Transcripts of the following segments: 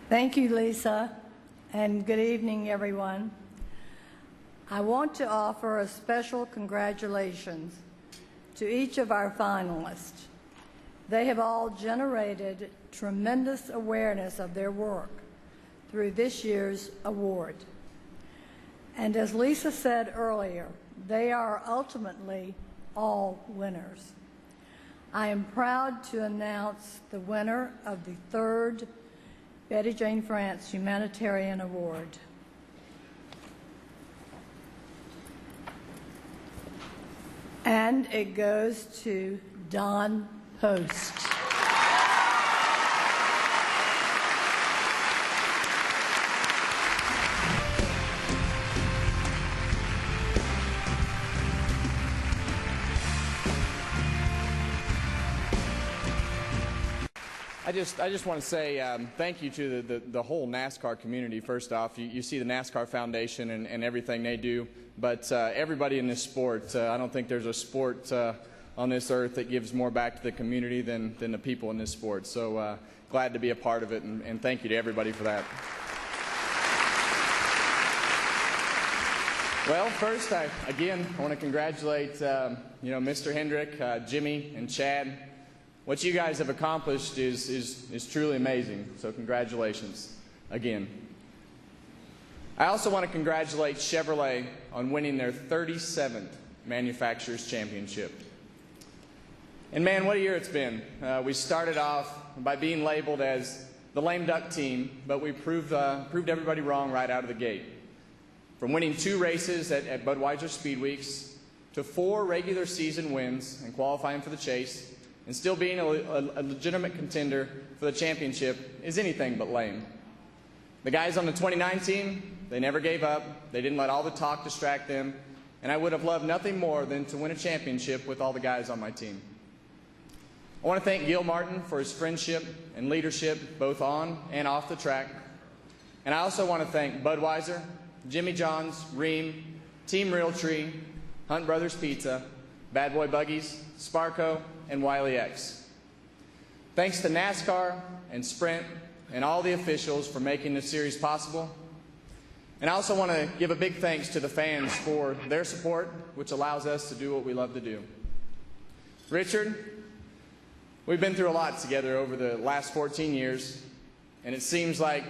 Thank you, Lisa, and good evening, everyone. I want to offer a special congratulations to each of our finalists. They have all generated tremendous awareness of their work through this year's award. And as Lisa said earlier, they are ultimately all winners. I am proud to announce the winner of the third Betty Jane France Humanitarian Award. And it goes to Don Post. I just want to say thank you to the whole NASCAR community. First off, you see the NASCAR Foundation and everything they do, but everybody in this sport, I don't think there's a sport on this earth that gives more back to the community than the people in this sport. So glad to be a part of it, and thank you to everybody for that. Well, first, I want to congratulate Mr. Hendrick, Jimmy, and Chad. What you guys have accomplished is truly amazing, so congratulations again. I also want to congratulate Chevrolet on winning their 37th Manufacturers Championship. And man, what a year it's been. We started off by being labeled as the lame duck team, but we proved everybody wrong right out of the gate. From winning 2 races at Budweiser Speed Weeks to 4 regular season wins and qualifying for the chase, and still being a legitimate contender for the championship is anything but lame. The guys on the 29 team, they never gave up. They didn't let all the talk distract them, and I would have loved nothing more than to win a championship with all the guys on my team. I want to thank Gil Martin for his friendship and leadership both on and off the track. And I also want to thank Budweiser, Jimmie Johnson, Ream, Team Realtree, Hunt Brothers Pizza, Bad Boy Buggies, Sparco, and Wiley X. Thanks to NASCAR and Sprint and all the officials for making this series possible. And I also want to give a big thanks to the fans for their support, which allows us to do what we love to do. Richard, we've been through a lot together over the last 14 years, and it seems like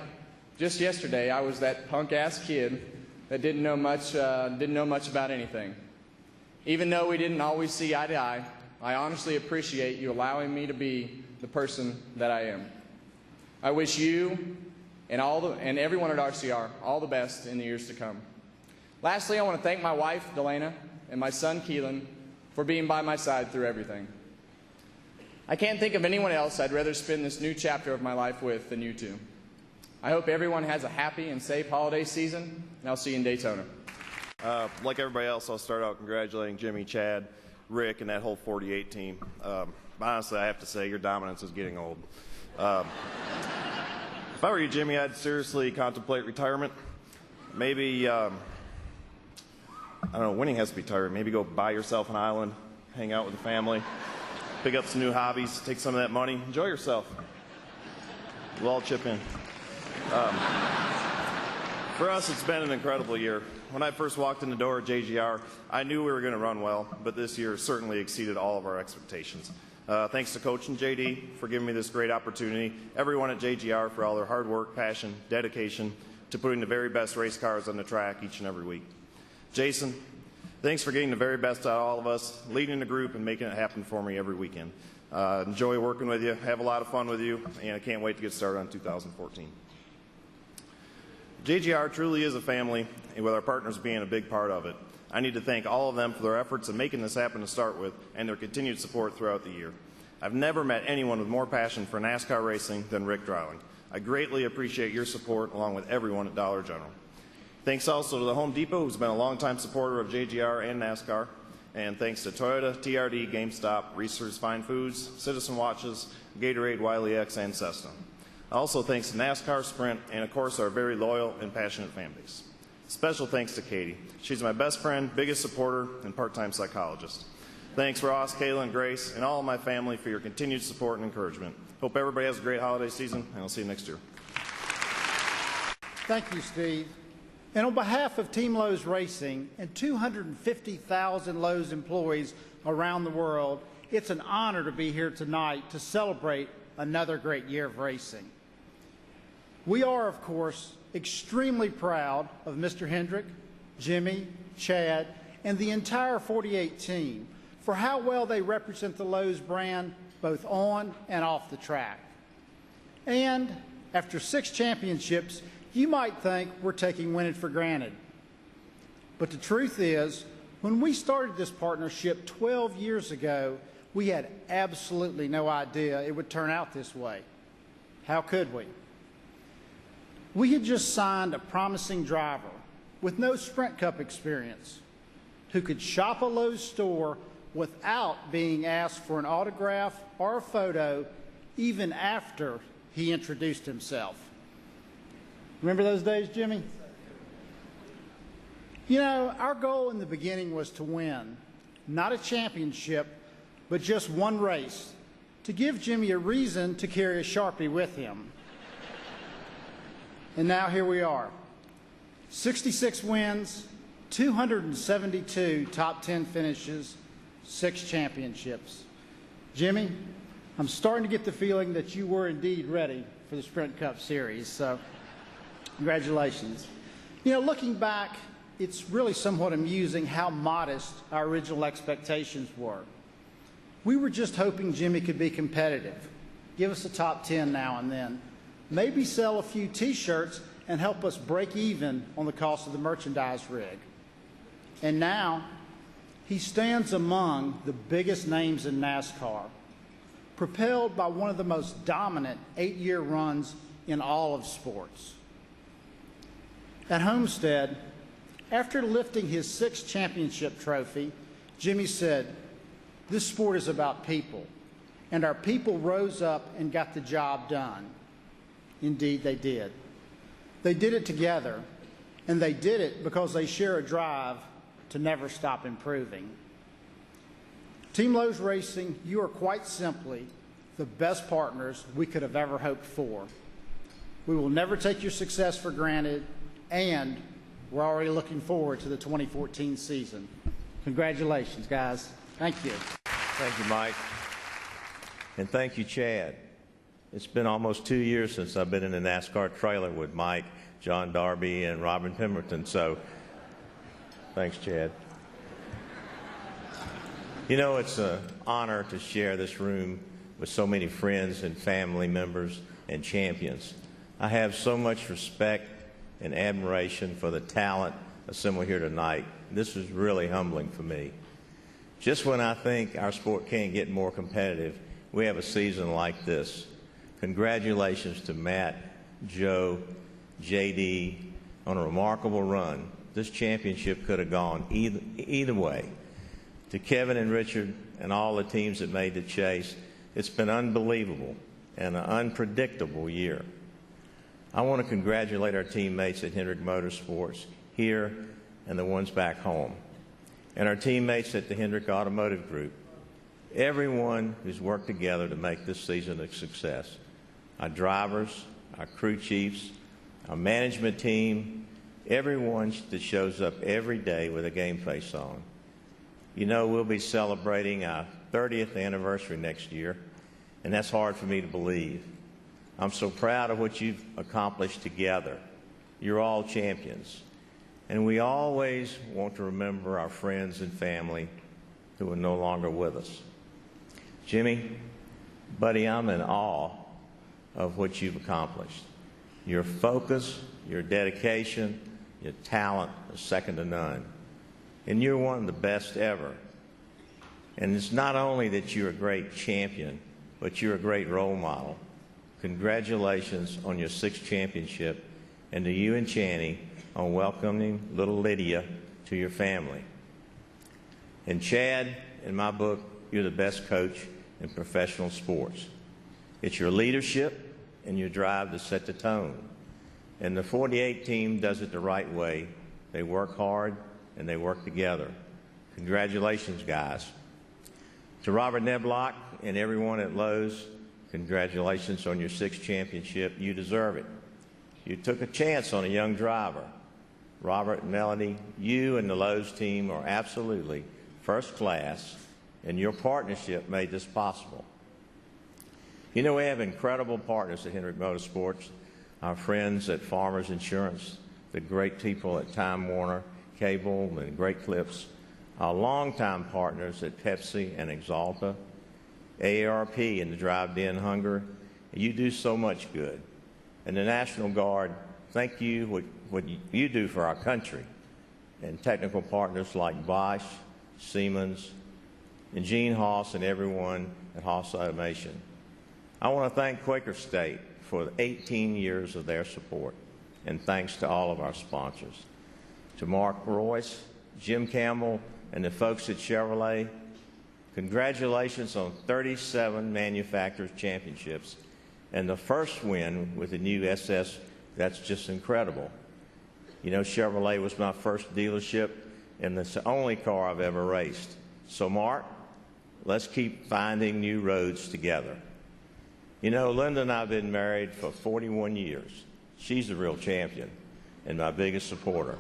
just yesterday I was that punk-ass kid that didn't know much about anything. Even though we didn't always see eye to eye, I honestly appreciate you allowing me to be the person that I am. I wish you and everyone at RCR all the best in the years to come. Lastly, I want to thank my wife, Delana, and my son, Keelan, for being by my side through everything. I can't think of anyone else I'd rather spend this new chapter of my life with than you two. I hope everyone has a happy and safe holiday season, and I'll see you in Daytona. Like everybody else, I'll start out congratulating Jimmy, Chad, Rick, and that whole 48 team. Honestly, I have to say your dominance is getting old. If I were you, Jimmy, I'd seriously contemplate retirement. Maybe, I don't know, winning has to be tiring. Maybe go buy yourself an island, hang out with the family, pick up some new hobbies, take some of that money, enjoy yourself. We'll all chip in. For us, it's been an incredible year. When I first walked in the door at JGR, I knew we were going to run well, but this year certainly exceeded all of our expectations. Thanks to Coach and JD for giving me this great opportunity, everyone at JGR for all their hard work, passion, dedication to putting the very best race cars on the track each and every week. Jason, thanks for getting the very best out of all of us, leading the group and making it happen for me every weekend. Enjoy working with you, have a lot of fun with you, and I can't wait to get started on 2014. JGR truly is a family, and with our partners being a big part of it. I need to thank all of them for their efforts in making this happen to start with and their continued support throughout the year. I've never met anyone with more passion for NASCAR racing than Rick Dreiling. I greatly appreciate your support along with everyone at Dollar General. Thanks also to the Home Depot, who's been a longtime supporter of JGR and NASCAR. And thanks to Toyota, TRD, GameStop, Reese's Fine Foods, Citizen Watches, Gatorade, Wiley X, and Cessna. Also thanks to NASCAR, Sprint, and of course our very loyal and passionate fan base. Special thanks to Katie. She's my best friend, biggest supporter, and part-time psychologist. Thanks Ross, Kayla, and Grace, and all of my family for your continued support and encouragement. Hope everybody has a great holiday season, and I'll see you next year. Thank you, Steve. And on behalf of Team Lowe's Racing and 250,000 Lowe's employees around the world, it's an honor to be here tonight to celebrate another great year of racing. We are, of course, extremely proud of Mr. Hendrick, Jimmie, Chad, and the entire 48 team for how well they represent the Lowe's brand both on and off the track. And after 6 championships, you might think we're taking winning for granted. But the truth is, when we started this partnership 12 years ago, we had absolutely no idea it would turn out this way. How could we? We had just signed a promising driver with no Sprint Cup experience who could shop a Lowe's store without being asked for an autograph or a photo even after he introduced himself. Remember those days, Jimmie? You know, our goal in the beginning was to win, not a championship, but just one race, to give Jimmie a reason to carry a Sharpie with him. And now here we are. 66 wins, 272 top 10 finishes, 6 championships. Jimmie, I'm starting to get the feeling that you were indeed ready for the Sprint Cup Series, so congratulations. You know, looking back, it's really somewhat amusing how modest our original expectations were. We were just hoping Jimmie could be competitive, give us a top 10 now and then, maybe sell a few T-shirts and help us break even on the cost of the merchandise rig. And now, he stands among the biggest names in NASCAR, propelled by one of the most dominant 8-year runs in all of sports. At Homestead, after lifting his 6th championship trophy, Jimmie said, "This sport is about people, and our people rose up and got the job done." Indeed, they did. They did it together, and they did it because they share a drive to never stop improving. Team Lowe's Racing, you are quite simply the best partners we could have ever hoped for. We will never take your success for granted, and we're already looking forward to the 2014 season. Congratulations, guys. Thank you. Thank you, Mike. And thank you, Chad. It's been almost 2 years since I've been in the NASCAR trailer with Mike, John Darby, and Robin Pemberton, so thanks, Chad. You know, it's an honor to share this room with so many friends and family members and champions. I have so much respect and admiration for the talent assembled here tonight. This is really humbling for me. Just when I think our sport can't get more competitive, we have a season like this. Congratulations to Matt, Joe, JD on a remarkable run. This championship could have gone either way. To Kevin and Richard and all the teams that made the chase, it's been unbelievable and an unpredictable year. I want to congratulate our teammates at Hendrick Motorsports here and the ones back home, and our teammates at the Hendrick Automotive Group, everyone who's worked together to make this season a success. Our drivers, our crew chiefs, our management team, everyone that shows up every day with a game face on. You know, we'll be celebrating our 30th anniversary next year, and that's hard for me to believe. I'm so proud of what you've accomplished together. You're all champions. And we always want to remember our friends and family who are no longer with us. Jimmie, buddy, I'm in awe of what you've accomplished. Your focus, your dedication, your talent is second to none. And you're one of the best ever. And it's not only that you're a great champion, but you're a great role model. Congratulations on your 6th championship, and to you and Channy on welcoming little Lydia to your family. And Chad, in my book, you're the best coach in professional sports. It's your leadership and your drive to set the tone. And the 48 team does it the right way. They work hard and they work together. Congratulations, guys. To Robert Neblock and everyone at Lowe's, congratulations on your 6th championship. You deserve it. You took a chance on a young driver. Robert and Melanie, you and the Lowe's team are absolutely first class, and your partnership made this possible. You know, we have incredible partners at Hendrick Motorsports, our friends at Farmers Insurance, the great people at Time Warner Cable and Great Clips, our longtime partners at Pepsi and Exalta, AARP and the Drive to End Hunger. You do so much good. And the National Guard, thank you what you do for our country. And technical partners like Bosch, Siemens, and Gene Haas and everyone at Haas Automation. I want to thank Quaker State for 18 years of their support, and thanks to all of our sponsors. To Mark Royce, Jim Campbell, and the folks at Chevrolet, congratulations on 37 manufacturers' championships and the first win with the new SS. That's just incredible. You know, Chevrolet was my first dealership, and it's the only car I've ever raced. So, Mark, let's keep finding new roads together. You know, Linda and I have been married for 41 years. She's the real champion and my biggest supporter.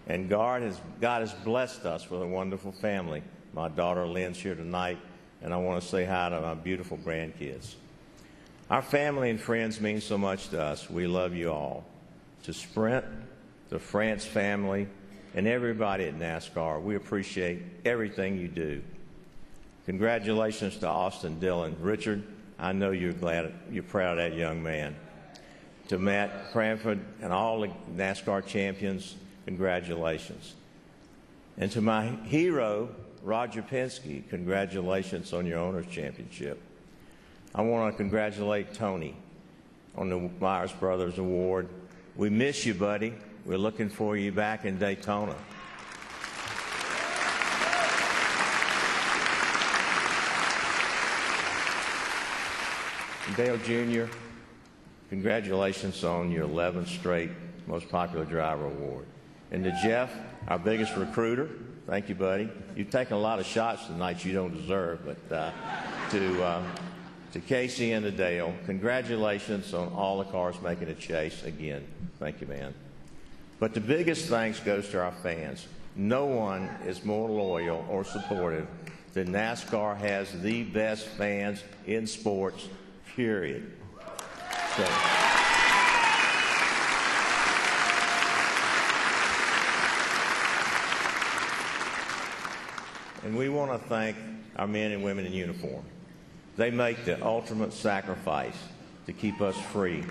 And God has blessed us with a wonderful family. My daughter Lynn's here tonight, and I want to say hi to my beautiful grandkids. Our family and friends mean so much to us. We love you all. To Sprint, the France family, and everybody at NASCAR, we appreciate everything you do. Congratulations to Austin Dillon. Richard, I know you're proud of that young man. To Matt Cranford and all the NASCAR champions, congratulations. And to my hero, Roger Penske, congratulations on your Owner's Championship. I want to congratulate Tony on the Myers Brothers Award. We miss you, buddy. We're looking for you back in Daytona. Dale Jr., congratulations on your 11th straight Most Popular Driver Award. And to Jeff, our biggest recruiter, thank you, buddy. You've taken a lot of shots tonight you don't deserve, but to Casey and to Dale, congratulations on all the cars making a chase again. Thank you, man. But the biggest thanks goes to our fans. No one is more loyal or supportive than NASCAR has the best fans in sports, period. So, and we want to thank our men and women in uniform. They make the ultimate sacrifice to keep us free.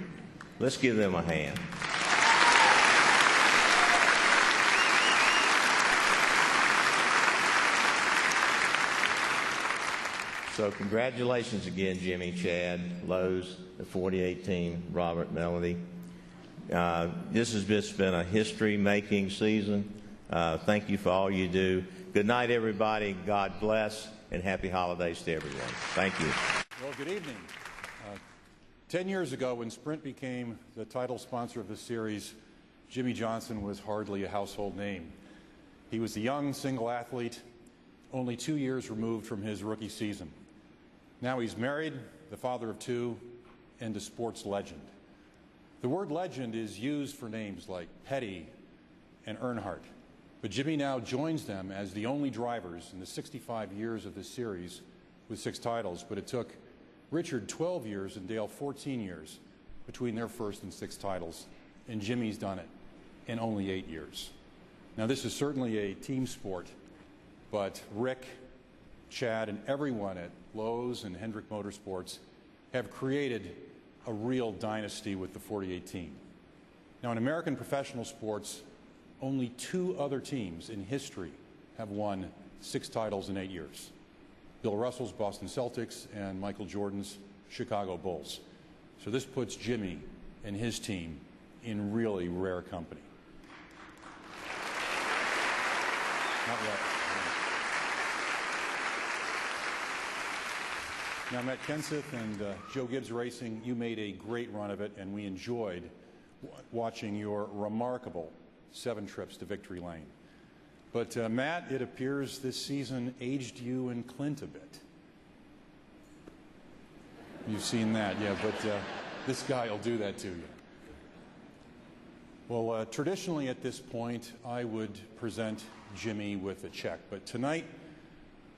Let's give them a hand. So congratulations again, Jimmy, Chad, Lowe's, the 48 team, Robert, Melody. This has just been a history-making season. Thank you for all you do. Good night, everybody. God bless, and happy holidays to everyone. Thank you. Well, good evening. 10 years ago, when Sprint became the title sponsor of the series, Jimmie Johnson was hardly a household name. He was a young single athlete, only 2 years removed from his rookie season. Now he's married, the father of two, and a sports legend. The word legend is used for names like Petty and Earnhardt, but Jimmie now joins them as the only drivers in the 65 years of this series with 6 titles, but it took Richard 12 years and Dale 14 years between their first and 6th titles, and Jimmie's done it in only 8 years. Now this is certainly a team sport, but Rick, Chad, and everyone at Lowe's and Hendrick Motorsports have created a real dynasty with the 48 team. Now in American professional sports, only 2 other teams in history have won 6 titles in 8 years. Bill Russell's Boston Celtics and Michael Jordan's Chicago Bulls. So this puts Jimmie and his team in really rare company. Not yet. Now, Matt Kenseth and Joe Gibbs Racing, you made a great run of it, and we enjoyed watching your remarkable 7 trips to victory lane. But Matt, it appears this season aged you and Clint a bit. You've seen that, yeah, but this guy will do that to you. Well, traditionally at this point, I would present Jimmie with a check, but tonight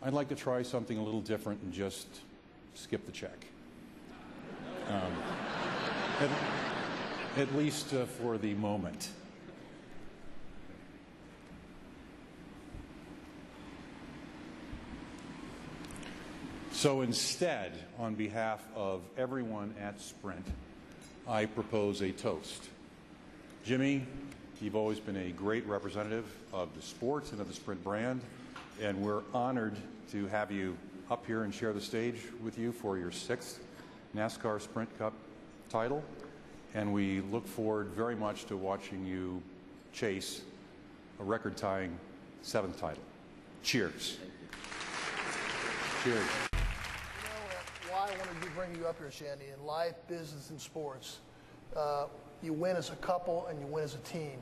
I'd like to try something a little different and just skip the check. At least for the moment. So instead, on behalf of everyone at Sprint, I propose a toast. Jimmie, you've always been a great representative of the sport and of the Sprint brand, and we're honored to have you up here and share the stage with you for your 6th NASCAR Sprint Cup title, and we look forward very much to watching you chase a record-tying 7th title. Cheers. Cheers. You know why I wanted to bring you up here, Shandy, in life, business, and sports. You win as a couple and you win as a team.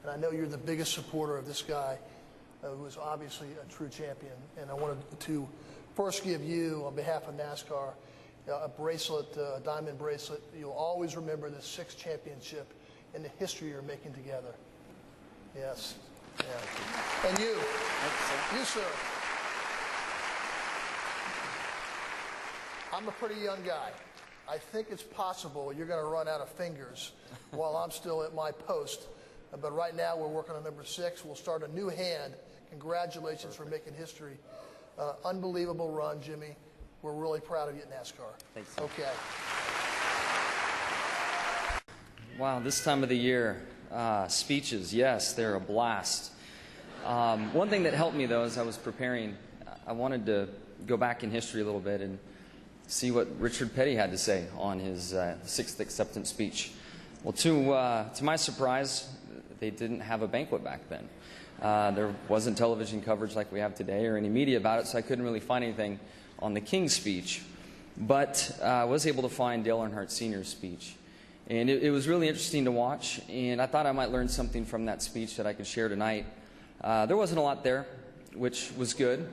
And I know you're the biggest supporter of this guy who is obviously a true champion. And I wanted to first give you, on behalf of NASCAR, a bracelet, a diamond bracelet. You'll always remember this 6th championship in the history you're making together. Yes. Yeah. And you. You, sir. I'm a pretty young guy. I think it's possible you're going to run out of fingers while I'm still at my post. But right now we're working on number 6. We'll start a new hand. Congratulations for making history. Unbelievable run, Jimmie. We're really proud of you at NASCAR. Thanks. Okay. Wow, this time of the year, speeches, yes, they're a blast. One thing that helped me, though, as I was preparing, I wanted to go back in history a little bit and see what Richard Petty had to say on his 6th acceptance speech. Well, to my surprise, they didn't have a banquet back then. There wasn't television coverage like we have today or any media about it, so I couldn't really find anything on the King's speech. But I was able to find Dale Earnhardt Sr.'s speech. And it was really interesting to watch, and I thought I might learn something from that speech that I could share tonight. There wasn't a lot there, which was good,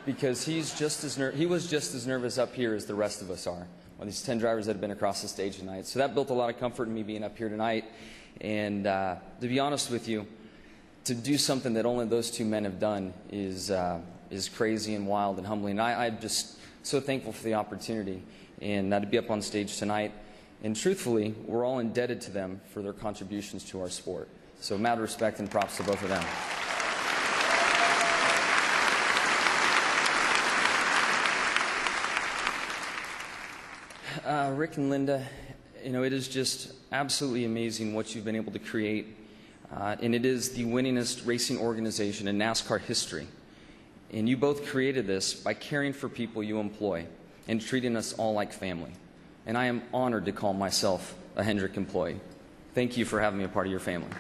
because he was just as nervous up here as the rest of us are, well, these 10 drivers that have been across the stage tonight. So that built a lot of comfort in me being up here tonight. And to be honest with you, to do something that only those 2 men have done is crazy and wild and humbling. And I'm just so thankful for the opportunity and to be up on stage tonight. And truthfully, we're all indebted to them for their contributions to our sport. So mad respect and props to both of them. Rick and Linda, you know, it is just absolutely amazing what you've been able to create. And it is the winningest racing organization in NASCAR history. And you both created this by caring for people you employ and treating us all like family. And I am honored to call myself a Hendrick employee. Thank you for having me a part of your family.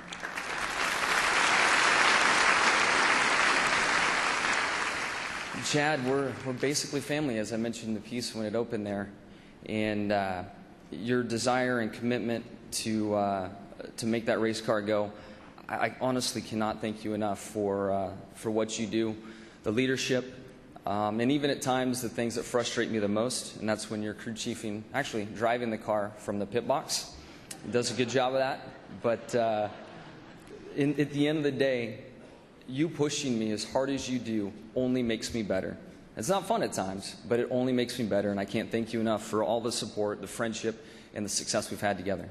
Chad, we're basically family, as I mentioned in the piece when it opened there. And your desire and commitment to make that race car go, I honestly cannot thank you enough for what you do, the leadership, and even at times the things that frustrate me the most, and that's when you're crew chiefing, actually driving the car from the pit box. He does a good job of that, but at the end of the day, you pushing me as hard as you do only makes me better. It's not fun at times, but it only makes me better, and I can't thank you enough for all the support, the friendship, and the success we've had together.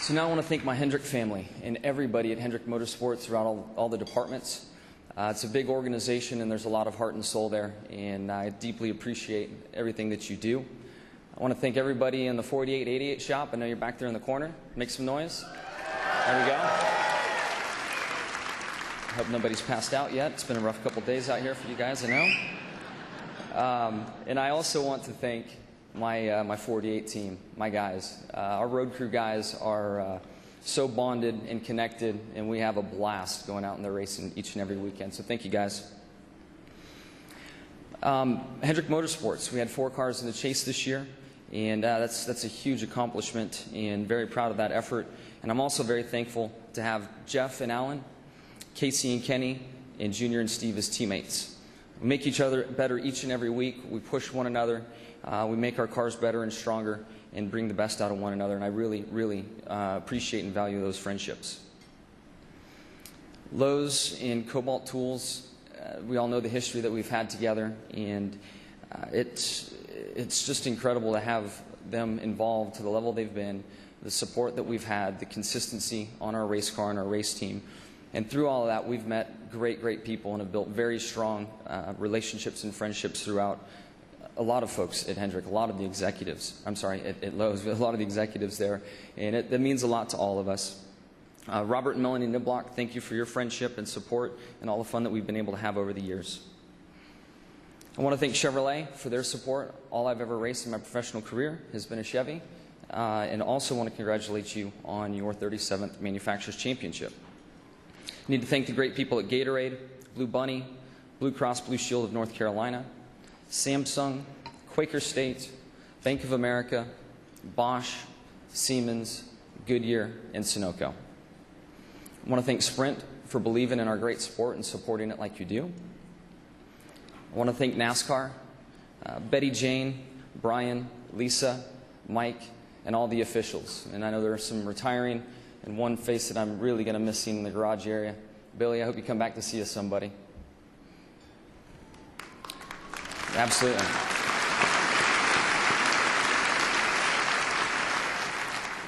So now I want to thank my Hendrick family and everybody at Hendrick Motorsports throughout all the departments. It's a big organization, and there's a lot of heart and soul there, and I deeply appreciate everything that you do. I want to thank everybody in the 4888 shop. I know you're back there in the corner. Make some noise. There we go. I hope nobody's passed out yet. It's been a rough couple days out here for you guys, I know. And I also want to thank my 48 team, my guys. Our road crew guys are so bonded and connected, and we have a blast going out in the racing each and every weekend. So thank you, guys. Hendrick Motorsports, we had 4 cars in the chase this year, and that's a huge accomplishment, and very proud of that effort. And I'm also very thankful to have Jeff and Alan, Casey and Kenny, and Junior and Steve as teammates. We make each other better each and every week. We push one another, We make our cars better and stronger and bring the best out of one another, and I really, really appreciate and value those friendships. Lowe's and Cobalt Tools, we all know the history that we've had together, and it's just incredible to have them involved to the level they've been, the support that we've had, the consistency on our race car and our race team. And through all of that, we've met great, great people and have built very strong relationships and friendships throughout. A lot of folks at Hendrick, a lot of the executives, at Lowe's, a lot of the executives there, and that means a lot to all of us. Robert and Melanie Niblock, thank you for your friendship and support and all the fun that we've been able to have over the years. I want to thank Chevrolet for their support. All I've ever raced in my professional career has been a Chevy, and also want to congratulate you on your 37th Manufacturers Championship. I need to thank the great people at Gatorade, Blue Bunny, Blue Cross Blue Shield of North Carolina, Samsung, Quaker State, Bank of America, Bosch, Siemens, Goodyear, and Sunoco. I want to thank Sprint for believing in our great sport and supporting it like you do. I want to thank NASCAR, Betty Jane, Brian, Lisa, Mike, and all the officials. And I know there are some retiring, and one face that I'm really going to miss seeing in the garage area. Billy, I hope you come back to see us, somebody. Absolutely.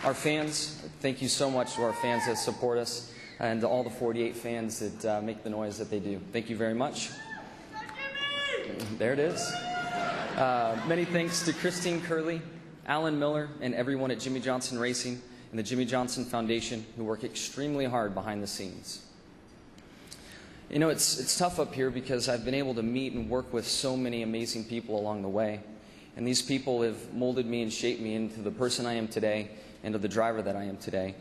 Our fans, thank you so much to our fans that support us, and to all the 48 fans that make the noise that they do. Thank you very much. There it is. Many thanks to Christine Curley, Alan Miller, and everyone at Jimmie Johnson Racing and the Jimmie Johnson Foundation who work extremely hard behind the scenes. You know, it's tough up here because I've been able to meet and work with so many amazing people along the way. And these people have molded me and shaped me into the person I am today and to the driver that I am today.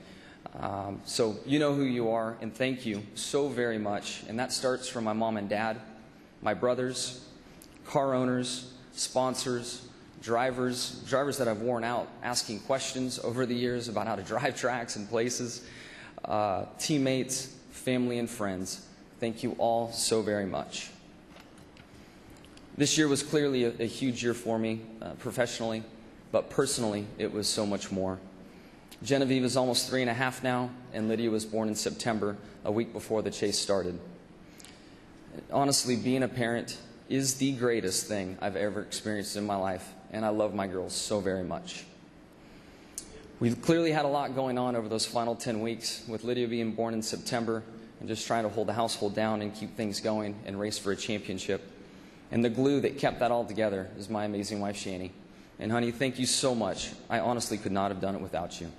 So you know who you are, and thank you so very much. And that starts from my mom and dad, my brothers, car owners, sponsors, drivers that I've worn out asking questions over the years about how to drive tracks and places, teammates, family, and friends. Thank you all so very much. This year was clearly a huge year for me professionally, but personally it was so much more. Genevieve is almost 3.5 now, and Lydia was born in September, a week before the chase started. Honestly, being a parent is the greatest thing I've ever experienced in my life, and I love my girls so very much. We've clearly had a lot going on over those final 10 weeks, with Lydia being born in September and just trying to hold the household down and keep things going and race for a championship. And the glue that kept that all together is my amazing wife, Shani. And honey, thank you so much. I honestly could not have done it without you.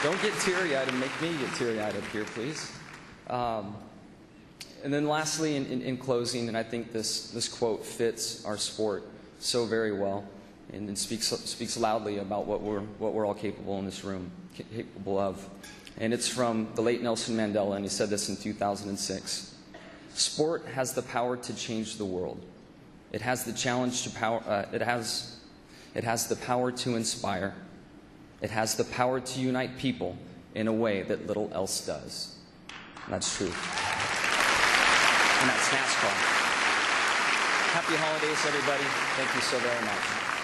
Don't get teary-eyed and make me get teary-eyed up here, please. And then lastly, in closing, and I think this quote fits our sport so very well, and speaks loudly about what we're all capable in this room, capable of. And it's from the late Nelson Mandela, and he said this in 2006. Sport has the power to change the world. It has the challenge to power. It has the power to inspire. It has the power to unite people in a way that little else does. And that's true. And that's NASCAR. Happy holidays, everybody. Thank you so very much.